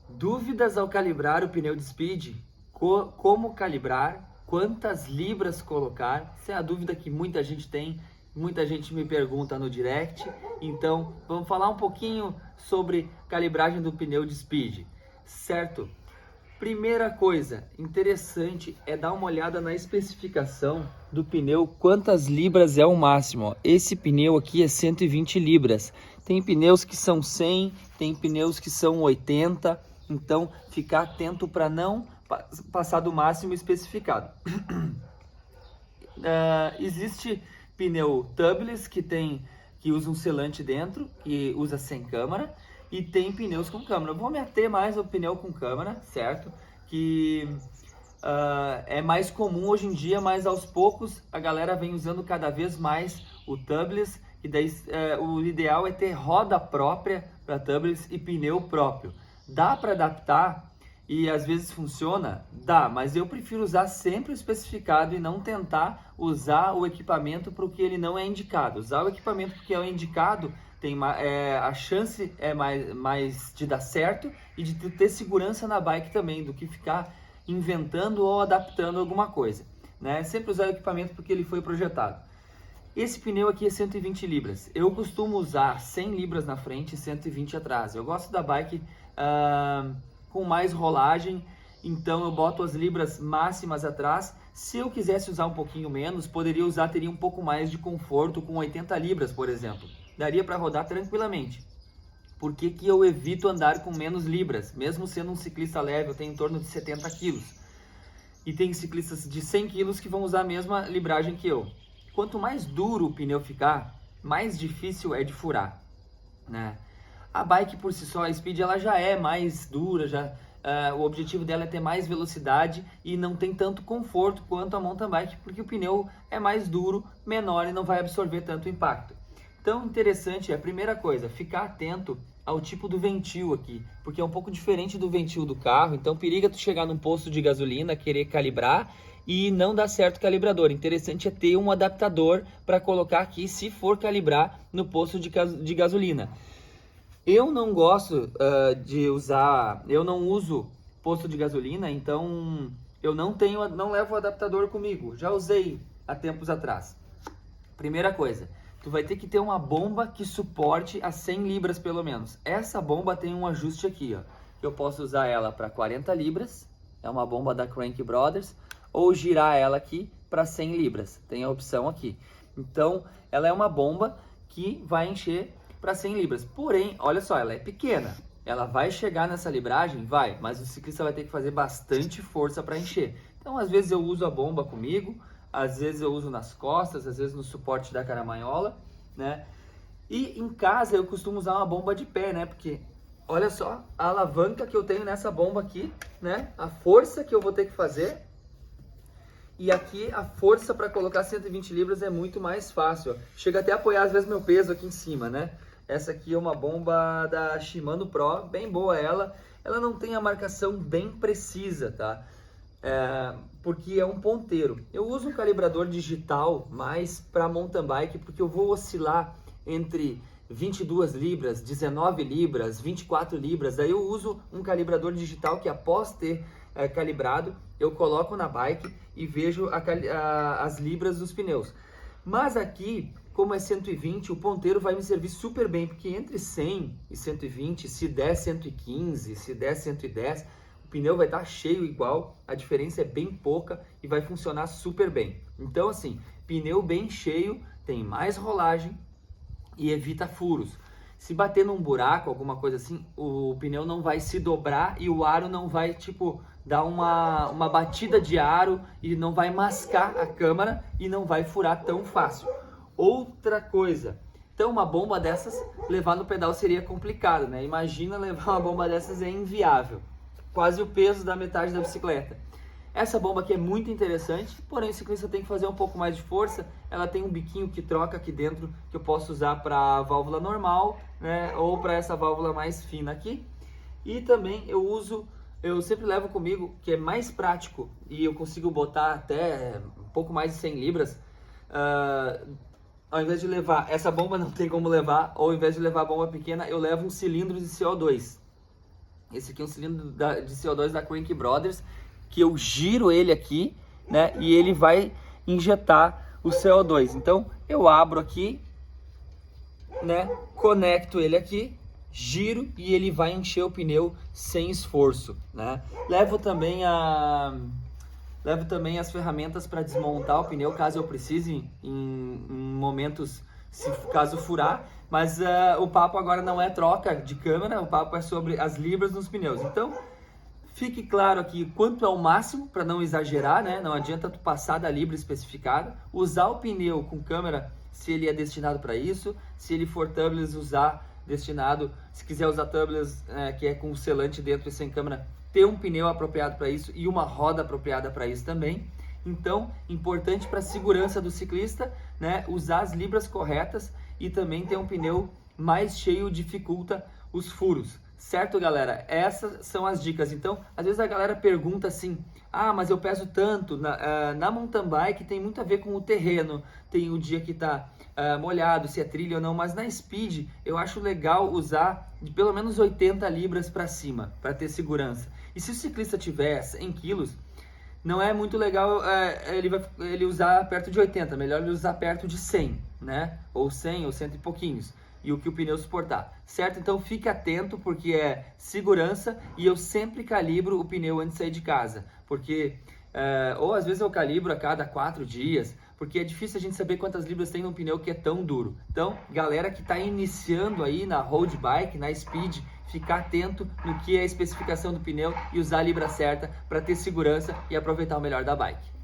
Dúvidas ao calibrar o pneu de speed? Como calibrar? Quantas libras colocar? Essa é a dúvida que muita gente tem, muita gente me pergunta no direct. Então, vamos falar um pouquinho sobre calibragem do pneu de speed, certo? Primeira coisa interessante é dar uma olhada na especificação do pneu, quantas libras é o máximo. Ó. Esse pneu aqui é 120 libras. Tem pneus que são 100, tem pneus que são 80, então ficar atento para não passar do máximo especificado. Existe pneu tubeless que usa um selante dentro, que usa sem câmara, e tem pneus com câmara. Eu vou me ater mais ao pneu com câmara, certo? Que é mais comum hoje em dia, mas aos poucos a galera vem usando cada vez mais o tubeless, e daí o ideal é ter roda própria para tubeless e pneu próprio. Dá para adaptar e às vezes funciona? Dá, mas eu prefiro usar sempre o especificado e não tentar usar o equipamento para o que ele não é indicado. Usar o equipamento porque é o indicado, a chance é mais de dar certo e de ter segurança na bike também, do que ficar inventando ou adaptando alguma coisa, né? Sempre usar o equipamento porque ele foi projetado. Esse pneu aqui é 120 libras. Eu costumo usar 100 libras na frente e 120 atrás. Eu gosto da bike com mais rolagem, então eu boto as libras máximas atrás. Se eu quisesse usar um pouquinho menos, teria um pouco mais de conforto com 80 libras, por exemplo. Daria para rodar tranquilamente. Por que que eu evito andar com menos libras? Mesmo sendo um ciclista leve, eu tenho em torno de 70 quilos. E tem ciclistas de 100 quilos que vão usar a mesma libragem que eu. Quanto mais duro o pneu ficar, mais difícil é de furar, né? A bike por si só, a Speed, ela já é mais dura, o objetivo dela é ter mais velocidade e não tem tanto conforto quanto a mountain bike, porque o pneu é mais duro, menor e não vai absorver tanto impacto. Então, interessante, a primeira coisa, ficar atento ao tipo do ventil aqui, porque é um pouco diferente do ventil do carro, então periga tu chegar num posto de gasolina, querer calibrar e não dar certo o calibrador. Interessante é ter um adaptador para colocar aqui se for calibrar no posto de gasolina. Eu não gosto eu não uso posto de gasolina, então eu não levo o adaptador comigo. Já usei há tempos atrás. Primeira coisa, tu vai ter que ter uma bomba que suporte a 100 libras pelo menos. Essa bomba tem um ajuste aqui, ó. Eu posso usar ela para 40 libras, é uma bomba da Crank Brothers, ou girar ela aqui para 100 libras. Tem a opção aqui. Então, ela é uma bomba que vai encher para 100 libras. Porém, olha só, ela é pequena. Ela vai chegar nessa libragem? Vai, mas o ciclista vai ter que fazer bastante força para encher. Então, às vezes eu uso a bomba comigo, às vezes eu uso nas costas, às vezes no suporte da caramanhola, né? E em casa eu costumo usar uma bomba de pé, né? Porque olha só a alavanca que eu tenho nessa bomba aqui, né? A força que eu vou ter que fazer. E aqui a força para colocar 120 libras é muito mais fácil. Ó. Chega até a apoiar às vezes meu peso aqui em cima, né? Essa aqui é uma bomba da Shimano Pro, bem boa ela. Ela não tem a marcação bem precisa, tá? Porque é um ponteiro. Eu uso um calibrador digital mais para mountain bike, porque eu vou oscilar entre 22 libras, 19 libras, 24 libras. Daí eu uso um calibrador digital que após ter calibrado, eu coloco na bike e vejo as libras dos pneus. Mas aqui, como é 120, o ponteiro vai me servir super bem, porque entre 100 e 120, se der 115, se der 110, o pneu vai estar cheio igual, a diferença é bem pouca e vai funcionar super bem. Então assim, pneu bem cheio tem mais rolagem e evita furos. Se bater num buraco, alguma coisa assim, o pneu não vai se dobrar e o aro não vai, tipo, dar uma batida de aro e não vai mascar a câmara e não vai furar tão fácil. Outra coisa, então uma bomba dessas, levar no pedal seria complicado, né? Imagina levar uma bomba dessas, é inviável. Quase o peso da metade da bicicleta. Essa bomba aqui é muito interessante, porém o ciclista tem que fazer um pouco mais de força. Ela tem um biquinho que troca aqui dentro, que eu posso usar para válvula normal, né, ou para essa válvula mais fina aqui. E também eu sempre levo comigo, que é mais prático e eu consigo botar até um pouco mais de 100 libras. Ao invés de levar, essa bomba não tem como levar, ou ao invés de levar a bomba pequena, eu levo um cilindro de CO2. Esse aqui é um cilindro de CO2 da Crank Brothers, que eu giro ele aqui, né? E ele vai injetar o CO2. Então eu abro aqui, né? Conecto ele aqui, giro e ele vai encher o pneu sem esforço, né? Levo também as ferramentas para desmontar o pneu caso eu precise em momentos, caso furar. Mas o papo agora não é troca de câmera, o papo é sobre as libras nos pneus. Então, fique claro aqui quanto é o máximo para não exagerar, né? Não adianta tu passar da libra especificada. Usar o pneu com câmera se ele é destinado para isso. Se ele for tubeless, usar destinado. Se quiser usar tubeless, que é com selante dentro e sem câmera, ter um pneu apropriado para isso e uma roda apropriada para isso também. Então, importante para a segurança do ciclista, né? Usar as libras corretas e também ter um pneu mais cheio dificulta os furos. Certo, galera? Essas são as dicas. Então, às vezes a galera pergunta assim, ah, mas eu peso tanto. Na mountain bike tem muito a ver com o terreno, tem o dia que tá molhado, se é trilha ou não, mas na speed eu acho legal usar de pelo menos 80 libras para cima, para ter segurança. E se o ciclista tiver 100 quilos, não é muito legal ele usar perto de 80, melhor ele usar perto de 100, né? Ou 100 ou 100 e pouquinhos. E o que o pneu suportar, certo? Então fique atento porque é segurança e eu sempre calibro o pneu antes de sair de casa. Porque, ou às vezes eu calibro a cada 4 dias, porque é difícil a gente saber quantas libras tem num pneu que é tão duro. Então, galera que está iniciando aí na road bike, na speed, ficar atento no que é a especificação do pneu e usar a libra certa para ter segurança e aproveitar o melhor da bike.